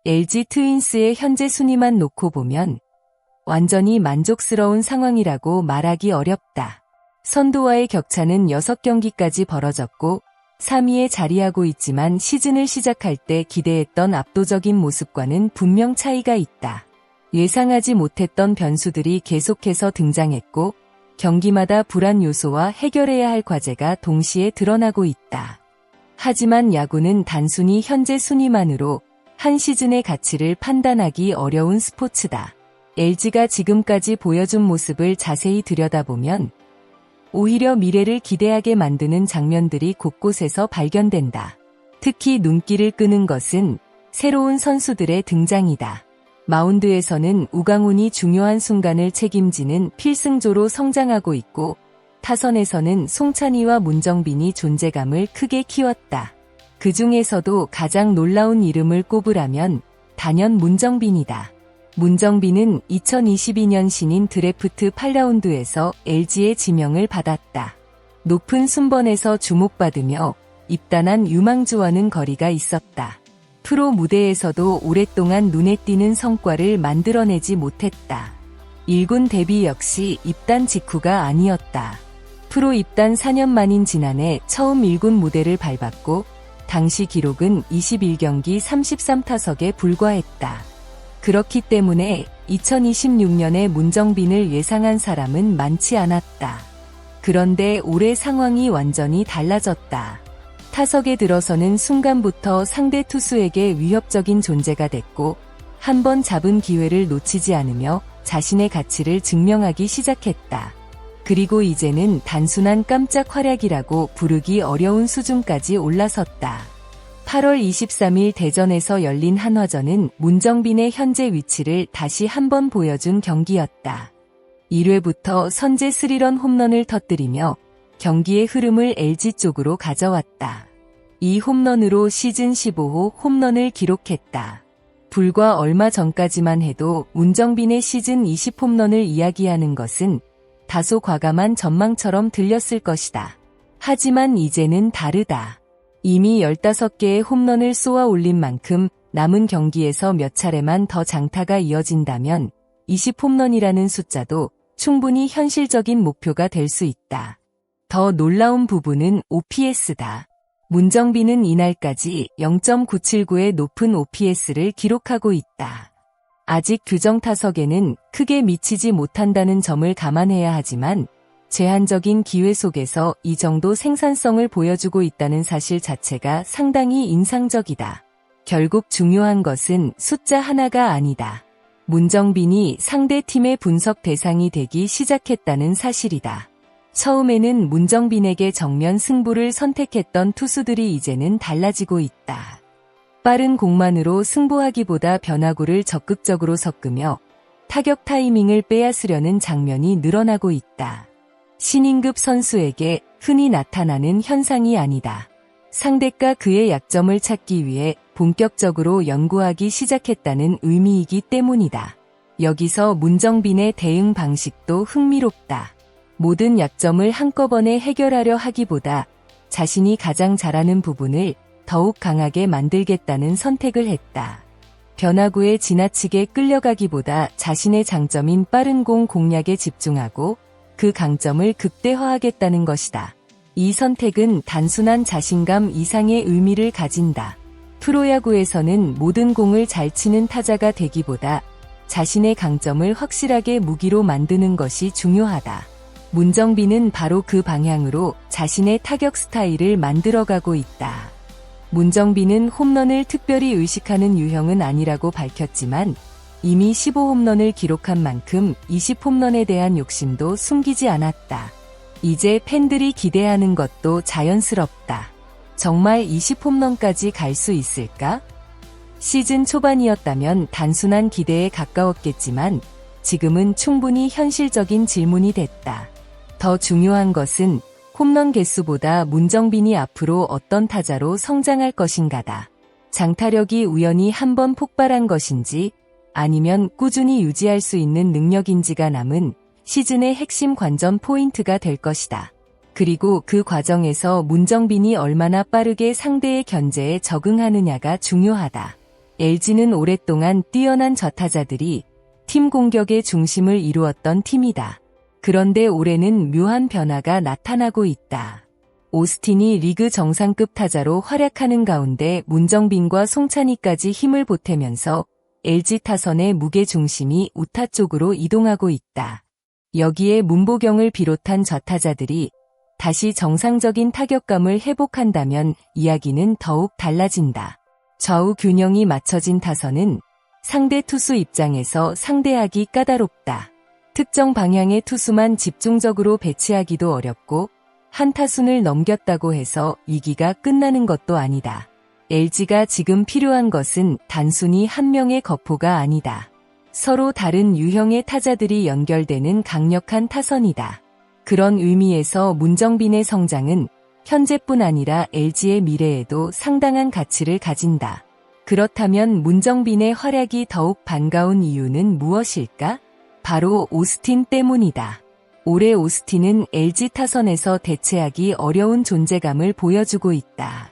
LG 트윈스의 현재 순위만 놓고 보면 완전히 만족스러운 상황이라고 말하기 어렵다. 선두와의 격차는 6경기까지 벌어졌고 3위에 자리하고 있지만 시즌을 시작할 때 기대했던 압도적인 모습과는 분명 차이가 있다. 예상하지 못했던 변수들이 계속해서 등장했고 경기마다 불안 요소와 해결해야 할 과제가 동시에 드러나고 있다. 하지만 야구는 단순히 현재 순위만으로 한 시즌의 가치를 판단하기 어려운 스포츠다. LG가 지금까지 보여준 모습을 자세히 들여다보면 오히려 미래를 기대하게 만드는 장면들이 곳곳에서 발견된다. 특히 눈길을 끄는 것은 새로운 선수들의 등장이다. 마운드에서는 우강훈이 중요한 순간을 책임지는 필승조로 성장하고 있고 타선에서는 송찬희와 문정빈이 존재감을 크게 키웠다. 그 중에서도 가장 놀라운 이름을 꼽으라면 단연 문정빈이다. 문정빈은 2022년 신인 드래프트 8라운드에서 LG의 지명을 받았다. 높은 순번에서 주목받으며 입단한 유망주와는 거리가 있었다. 프로 무대에서도 오랫동안 눈에 띄는 성과를 만들어내지 못했다. 1군 데뷔 역시 입단 직후가 아니었다. 프로 입단 4년 만인 지난해 처음 1군 무대를 밟았고 당시 기록은 21경기 33타석에 불과했다. 그렇기 때문에 2026년에 문정빈을 예상한 사람은 많지 않았다. 그런데 올해 상황이 완전히 달라졌다. 타석에 들어서는 순간부터 상대 투수에게 위협적인 존재가 됐고 한 번 잡은 기회를 놓치지 않으며 자신의 가치를 증명하기 시작했다. 그리고 이제는 단순한 깜짝 활약이라고 부르기 어려운 수준까지 올라섰다. 8월 23일 대전에서 열린 한화전은 문정빈의 현재 위치를 다시 한번 보여준 경기였다. 1회부터 선제 3런 홈런을 터뜨리며 경기의 흐름을 LG 쪽으로 가져왔다. 이 홈런으로 시즌 15호 홈런을 기록했다. 불과 얼마 전까지만 해도 문정빈의 시즌 20홈런을 이야기하는 것은 다소 과감한 전망처럼 들렸을 것이다. 하지만 이제는 다르다. 이미 15개의 홈런을 쏘아 올린 만큼 남은 경기에서 몇 차례만 더 장타가 이어진다면 20홈런이라는 숫자도 충분히 현실적인 목표가 될 수 있다. 더 놀라운 부분은 OPS다. 문정빈은 이날까지 0.979의 높은 OPS를 기록하고 있다. 아직 규정 타석에는 크게 미치지 못한다는 점을 감안해야 하지만 제한적인 기회 속에서 이 정도 생산성을 보여주고 있다는 사실 자체가 상당히 인상적이다. 결국 중요한 것은 숫자 하나가 아니다. 문정빈이 상대 팀의 분석 대상이 되기 시작했다는 사실이다. 처음에는 문정빈에게 정면 승부를 선택했던 투수들이 이제는 달라지고 있다. 빠른 공만으로 승부하기보다 변화구를 적극적으로 섞으며 타격 타이밍을 빼앗으려는 장면이 늘어나고 있다. 신인급 선수에게 흔히 나타나는 현상이 아니다. 상대가 그의 약점을 찾기 위해 본격적으로 연구하기 시작했다는 의미이기 때문이다. 여기서 문정빈의 대응 방식도 흥미롭다. 모든 약점을 한꺼번에 해결하려 하기보다 자신이 가장 잘하는 부분을 더욱 강하게 만들겠다는 선택을 했다. 변화구에 지나치게 끌려가기보다 자신의 장점인 빠른 공 공략에 집중하고 그 강점을 극대화하겠다는 것이다. 이 선택은 단순한 자신감 이상의 의미를 가진다. 프로야구에서는 모든 공을 잘 치는 타자가 되기보다 자신의 강점을 확실하게 무기로 만드는 것이 중요하다. 문정빈은 바로 그 방향으로 자신의 타격 스타일을 만들어가고 있다. 문정빈은 홈런을 특별히 의식하는 유형은 아니라고 밝혔지만 이미 15홈런을 기록한 만큼 20홈런에 대한 욕심도 숨기지 않았다. 이제 팬들이 기대하는 것도 자연스럽다. 정말 20홈런까지 갈 수 있을까? 시즌 초반이었다면 단순한 기대에 가까웠겠지만 지금은 충분히 현실적인 질문이 됐다. 더 중요한 것은 홈런 개수보다 문정빈이 앞으로 어떤 타자로 성장할 것인가다. 장타력이 우연히 한번 폭발한 것인지 아니면 꾸준히 유지할 수 있는 능력인지가 남은 시즌의 핵심 관전 포인트가 될 것이다. 그리고 그 과정에서 문정빈이 얼마나 빠르게 상대의 견제에 적응하느냐가 중요하다. LG는 오랫동안 뛰어난 저타자들이 팀 공격의 중심을 이루었던 팀이다. 그런데 올해는 묘한 변화가 나타나고 있다. 오스틴이 리그 정상급 타자로 활약하는 가운데 문정빈과 송찬희까지 힘을 보태면서 LG 타선의 무게 중심이 우타 쪽으로 이동하고 있다. 여기에 문보경을 비롯한 저타자들이 다시 정상적인 타격감을 회복한다면 이야기는 더욱 달라진다. 좌우 균형이 맞춰진 타선은 상대 투수 입장에서 상대하기 까다롭다. 특정 방향의 투수만 집중적으로 배치하기도 어렵고 한 타순을 넘겼다고 해서 이기가 끝나는 것도 아니다. LG가 지금 필요한 것은 단순히 한 명의 거포가 아니다. 서로 다른 유형의 타자들이 연결되는 강력한 타선이다. 그런 의미에서 문정빈의 성장은 현재뿐 아니라 LG의 미래에도 상당한 가치를 가진다. 그렇다면 문정빈의 활약이 더욱 반가운 이유는 무엇일까? 바로 오스틴 때문이다. 올해 오스틴은 LG 타선에서 대체하기 어려운 존재감을 보여주고 있다.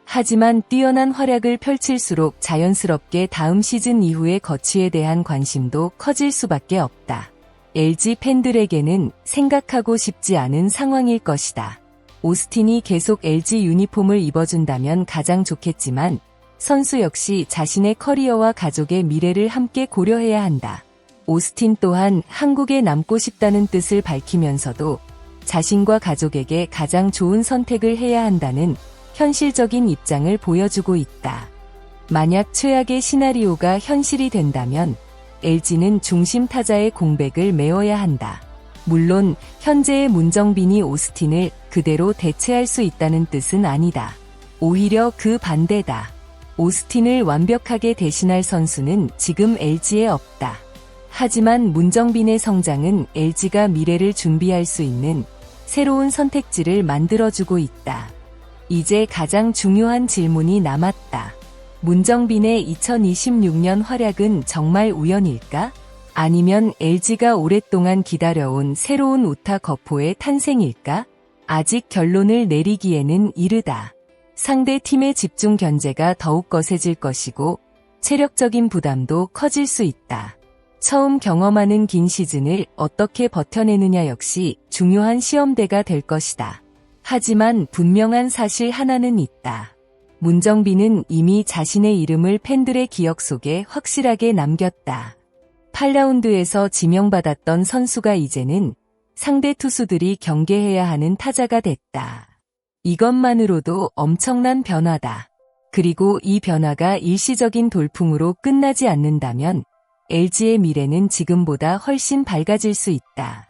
하지만 뛰어난 활약을 펼칠수록 자연스럽게 다음 시즌 이후의 거취에 대한 관심도 커질 수밖에 없다. LG 팬들에게는 생각하고 싶지 않은 상황일 것이다. 오스틴이 계속 LG 유니폼을 입어준다면 가장 좋겠지만 선수 역시 자신의 커리어와 가족의 미래를 함께 고려해야 한다. 오스틴 또한 한국에 남고 싶다는 뜻을 밝히면서도 자신과 가족에게 가장 좋은 선택을 해야 한다는 현실적인 입장을 보여주고 있다. 만약 최악의 시나리오가 현실이 된다면 LG는 중심 타자의 공백을 메워야 한다. 물론 현재의 문정빈이 오스틴을 그대로 대체할 수 있다는 뜻은 아니다. 오히려 그 반대다. 오스틴을 완벽하게 대신할 선수는 지금 LG에 없다. 하지만 문정빈의 성장은 LG가 미래를 준비할 수 있는 새로운 선택지를 만들어주고 있다. 이제 가장 중요한 질문이 남았다. 문정빈의 2026년 활약은 정말 우연일까? 아니면 LG가 오랫동안 기다려온 새로운 우타 거포의 탄생일까? 아직 결론을 내리기에는 이르다. 상대 팀의 집중 견제가 더욱 거세질 것이고 체력적인 부담도 커질 수 있다. 처음 경험하는 긴 시즌을 어떻게 버텨내느냐 역시 중요한 시험대가 될 것이다. 하지만 분명한 사실 하나는 있다. 문정빈은 이미 자신의 이름을 팬들의 기억 속에 확실하게 남겼다. 8라운드에서 지명받았던 선수가 이제는 상대 투수들이 경계해야 하는 타자가 됐다. 이것만으로도 엄청난 변화다. 그리고 이 변화가 일시적인 돌풍으로 끝나지 않는다면 LG의 미래는 지금보다 훨씬 밝아질 수 있다.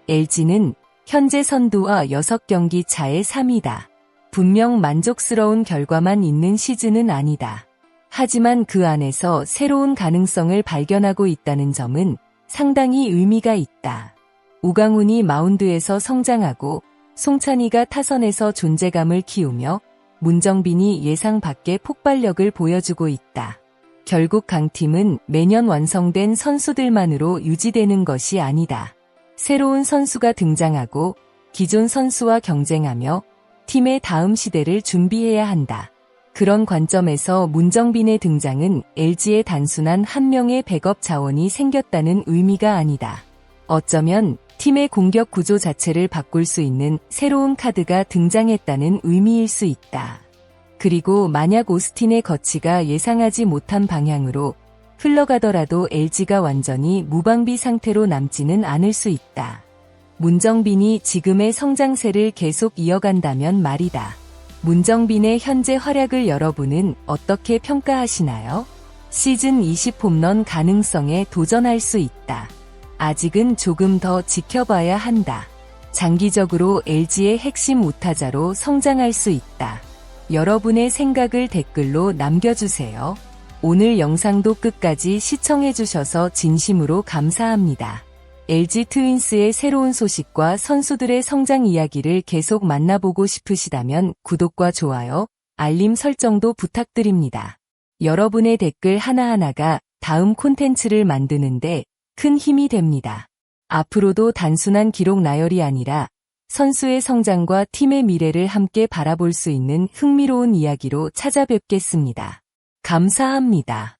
LG는 현재 선두와 6경기 차의 3위다. 분명 만족스러운 결과만 있는 시즌은 아니다. 하지만 그 안에서 새로운 가능성을 발견하고 있다는 점은 상당히 의미가 있다. 우강훈이 마운드에서 성장하고 송찬희가 타선에서 존재감을 키우며 문정빈이 예상 밖의 폭발력을 보여주고 있다. 결국 강팀은 매년 완성된 선수들만으로 유지되는 것이 아니다. 새로운 선수가 등장하고 기존 선수와 경쟁하며 팀의 다음 시대를 준비해야 한다. 그런 관점에서 문정빈의 등장은 LG의 단순한 한 명의 백업 자원이 생겼다는 의미가 아니다. 어쩌면 팀의 공격 구조 자체를 바꿀 수 있는 새로운 카드가 등장했다는 의미일 수 있다. 그리고 만약 오스틴의 거취가 예상하지 못한 방향으로 흘러가더라도 LG가 완전히 무방비 상태로 남지는 않을 수 있다. 문정빈이 지금의 성장세를 계속 이어간다면 말이다. 문정빈의 현재 활약을 여러분은 어떻게 평가하시나요? 시즌 20홈런 가능성에 도전할 수 있다. 아직은 조금 더 지켜봐야 한다. 장기적으로 LG의 핵심 우타자로 성장할 수 있다. 여러분의 생각을 댓글로 남겨주세요. 오늘 영상도 끝까지 시청해주셔서 진심으로 감사합니다. LG 트윈스의 새로운 소식과 선수들의 성장 이야기를 계속 만나보고 싶으시다면 구독과 좋아요, 알림 설정도 부탁드립니다. 여러분의 댓글 하나하나가 다음 콘텐츠를 만드는데 큰 힘이 됩니다. 앞으로도 단순한 기록 나열이 아니라 선수의 성장과 팀의 미래를 함께 바라볼 수 있는 흥미로운 이야기로 찾아뵙겠습니다. 감사합니다.